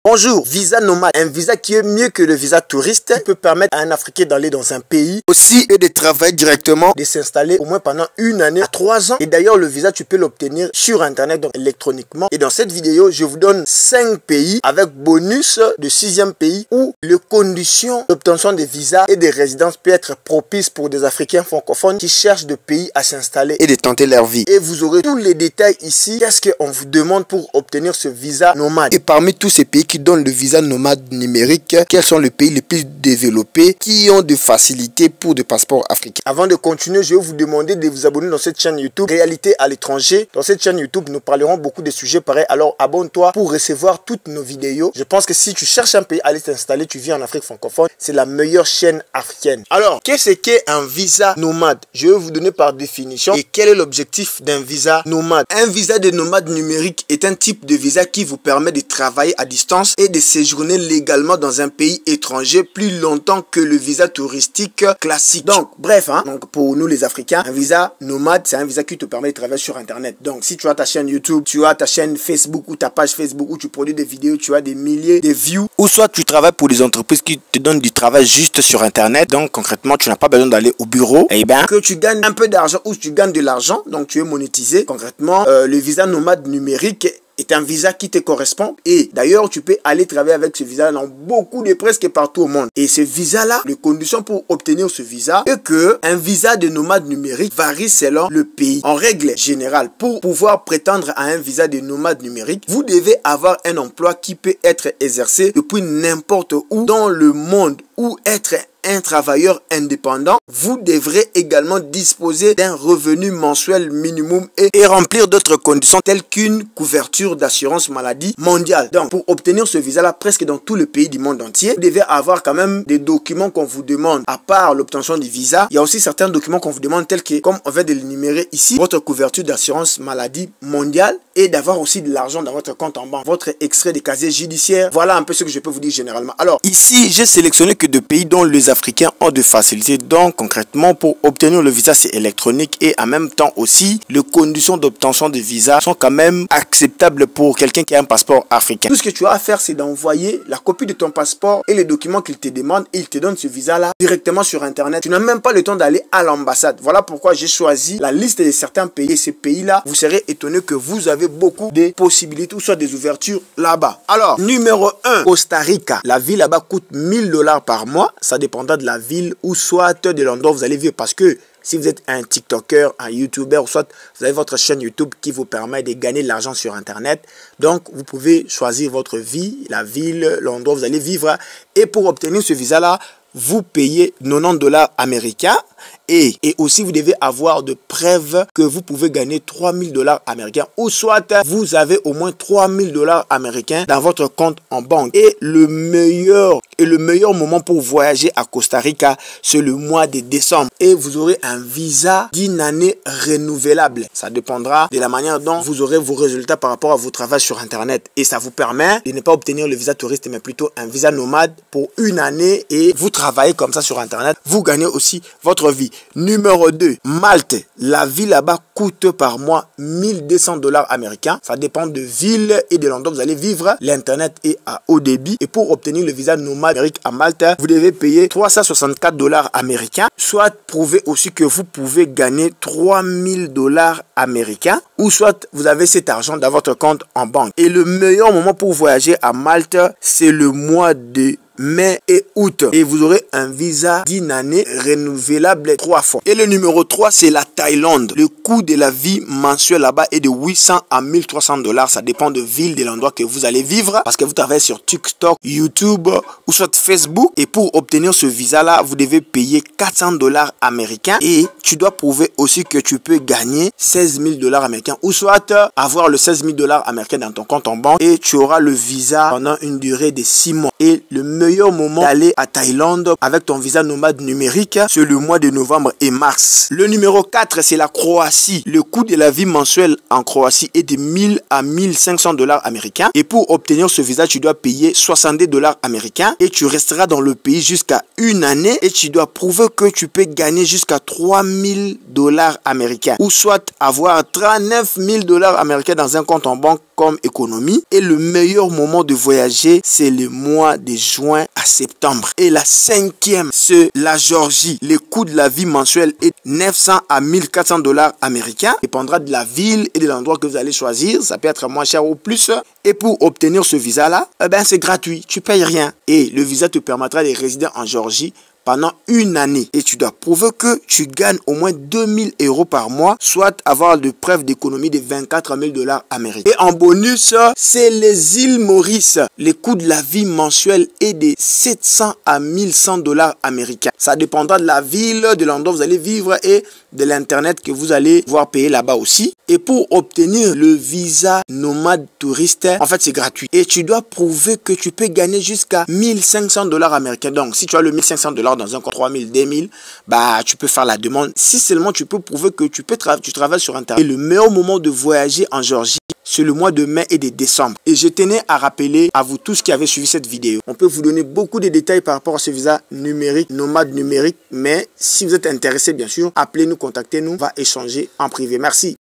Bonjour, visa nomade, un visa qui est mieux que le visa touriste, qui peut permettre à un Africain d'aller dans un pays aussi et de travailler directement, de s'installer au moins pendant 1 année à 3 ans. Et d'ailleurs, le visa, tu peux l'obtenir sur Internet, donc électroniquement. Et dans cette vidéo, je vous donne 5 pays avec bonus de 6e pays où les conditions d'obtention des visas et des résidences peuvent être propices pour des Africains francophones qui cherchent de pays à s'installer et de tenter leur vie. Et vous aurez tous les détails ici. Qu'est-ce qu'on vous demande pour obtenir ce visa nomade? Et parmi tous ces pays qui donnent le visa nomade numérique, quels sont les pays les plus développés qui ont des facilités pour des passeports africains? Avant de continuer, je vais vous demander de vous abonner dans cette chaîne YouTube Réalité à l'étranger. Dans cette chaîne YouTube, nous parlerons beaucoup de sujets pareils. Alors abonne-toi pour recevoir toutes nos vidéos. Je pense que si tu cherches un pays à aller t'installer, tu vis en Afrique francophone, c'est la meilleure chaîne africaine. Alors, qu'est-ce qu'est un visa nomade? Je vais vous donner par définition et quel est l'objectif d'un visa nomade. Un visa de nomade numérique est un type de visa qui vous permet de travailler à distance et de séjourner légalement dans un pays étranger plus longtemps que le visa touristique classique. Donc, bref, donc pour nous les Africains, un visa nomade, c'est un visa qui te permet de travailler sur Internet. Donc, si tu as ta chaîne YouTube, tu as ta chaîne Facebook ou ta page Facebook où tu produis des vidéos, tu as des milliers de views, ou soit tu travailles pour des entreprises qui te donnent du travail juste sur Internet. Donc, concrètement, tu n'as pas besoin d'aller au bureau. Et bien, que tu gagnes un peu d'argent ou tu gagnes de l'argent, donc tu es monétisé. Concrètement, le visa nomade numérique est un visa qui te correspond et d'ailleurs tu peux aller travailler avec ce visa dans beaucoup de presque partout au monde. Et ce visa là, les conditions pour obtenir ce visa est que un visa de nomade numérique varie selon le pays. En règle générale, pour pouvoir prétendre à un visa de nomade numérique, vous devez avoir un emploi qui peut être exercé depuis n'importe où dans le monde ou être un travailleur indépendant. Vous devrez également disposer d'un revenu mensuel minimum et remplir d'autres conditions telles qu'une couverture d'assurance maladie mondiale. Donc, pour obtenir ce visa-là, presque dans tous les pays du monde entier, vous devez avoir quand même des documents qu'on vous demande. À part l'obtention du visa, il y a aussi certains documents qu'on vous demande tels que, comme on vient de l'énumérer ici, votre couverture d'assurance maladie mondiale et d'avoir aussi de l'argent dans votre compte en banque, votre extrait de casier judiciaire. Voilà un peu ce que je peux vous dire généralement. Alors, ici, j'ai sélectionné que deux pays dont les Africains ont de facilité. Donc concrètement, pour obtenir le visa, c'est électronique et en même temps aussi les conditions d'obtention de visa sont quand même acceptables pour quelqu'un qui a un passeport africain. Tout ce que tu as à faire, c'est d'envoyer la copie de ton passeport et les documents qu'il te demande et il te donne ce visa là directement sur Internet. Tu n'as même pas le temps d'aller à l'ambassade. Voilà pourquoi j'ai choisi la liste de certains pays. Et ces pays là, vous serez étonné que vous avez beaucoup de possibilités ou soit des ouvertures là-bas. Alors, numéro 1, Costa Rica. La vie là-bas coûte 1000 $ par mois. Ça dépendra de la ville ou soit de l'endroit où vous allez vivre, parce que si vous êtes un TikToker, un YouTuber, ou soit vous avez votre chaîne YouTube qui vous permet de gagner de l'argent sur Internet, donc vous pouvez choisir votre vie, la ville, l'endroit où vous allez vivre. Et pour obtenir ce visa-là, vous payez 90 $ américains. Et aussi, vous devez avoir de preuves que vous pouvez gagner 3000 $ américains ou soit vous avez au moins 3000 $ américains dans votre compte en banque. Et le meilleur moment pour voyager à Costa Rica, c'est le mois de décembre. Et vous aurez un visa d'1 année renouvelable. Ça dépendra de la manière dont vous aurez vos résultats par rapport à vos travaux sur Internet. Et ça vous permet de ne pas obtenir le visa touriste, mais plutôt un visa nomade pour 1 année. Et vous travaillez comme ça sur Internet. Vous gagnez aussi votre vie. Numéro 2, Malte. La vie là-bas coûte par mois 1200 $ américains. Ça dépend de ville et de l'endroit où vous allez vivre. L'Internet est à haut débit. Et pour obtenir le visa nomade à Malte, vous devez payer 364 $ américains. Soit prouver aussi que vous pouvez gagner 3000 $ américains. Ou soit vous avez cet argent dans votre compte en banque. Et le meilleur moment pour voyager à Malte, c'est le mois de mai et août. Et vous aurez un visa d'1 année renouvelable 3 fois. Et le numéro 3, c'est la Thaïlande. Le coût de la vie mensuelle là-bas est de 800 à 1300 $. Ça dépend de ville, de l'endroit que vous allez vivre. Parce que vous travaillez sur TikTok, YouTube ou soit Facebook. Et pour obtenir ce visa-là, vous devez payer 400 $ américains. Et tu dois prouver aussi que tu peux gagner 16 000 $ américains. Ou soit avoir le 16 000 $ américains dans ton compte en banque. Et tu auras le visa pendant une durée de 6 mois. Et le meilleur moment d'aller à Thaïlande avec ton visa nomade numérique, c'est le mois de novembre et mars. Le numéro 4, c'est la Croatie. Le coût de la vie mensuel en Croatie est de 1000 à 1500 dollars américains. Et pour obtenir ce visa, tu dois payer 70 dollars américains et tu resteras dans le pays jusqu'à une année et tu dois prouver que tu peux gagner jusqu'à 3000 dollars américains ou soit avoir 39 000 dollars américains dans un compte en banque comme économie. Et le meilleur moment de voyager, c'est le mois de juin à septembre. Et la cinquième, c'est la Géorgie. Le coût de la vie mensuel est 900 à 1400 dollars américains. Il dépendra de la ville et de l'endroit que vous allez choisir. Ça peut être moins cher ou plus. Et pour obtenir ce visa-là, c'est gratuit. Tu payes rien. Et le visa te permettra de résider en Géorgie pendant une année. Et tu dois prouver que tu gagnes au moins 2000 € par mois, soit avoir de preuves d'économie de 24 000 dollars américains. Et en bonus, c'est les îles Maurice. Le coût de la vie mensuel est de 700 à 1100 dollars américains. Ça dépendra de la ville, de l'endroit où vous allez vivre et de l'internet que vous allez pouvoir payer là-bas aussi. Et pour obtenir le visa nomade touriste, en fait c'est gratuit. Et tu dois prouver que tu peux gagner jusqu'à 1500 dollars américains. Donc si tu as le 1500 dollars dans un compte 3000, 2000, tu peux faire la demande. Si seulement tu peux prouver que tu travailles sur internet. Et le meilleur moment de voyager en Géorgie, c'est le mois de mai et de décembre. Et je tenais à rappeler à vous tous qui avez suivi cette vidéo. On peut vous donner beaucoup de détails par rapport à ce visa numérique, nomade numérique. Mais si vous êtes intéressé, bien sûr, appelez-nous, contactez-nous. On va échanger en privé. Merci.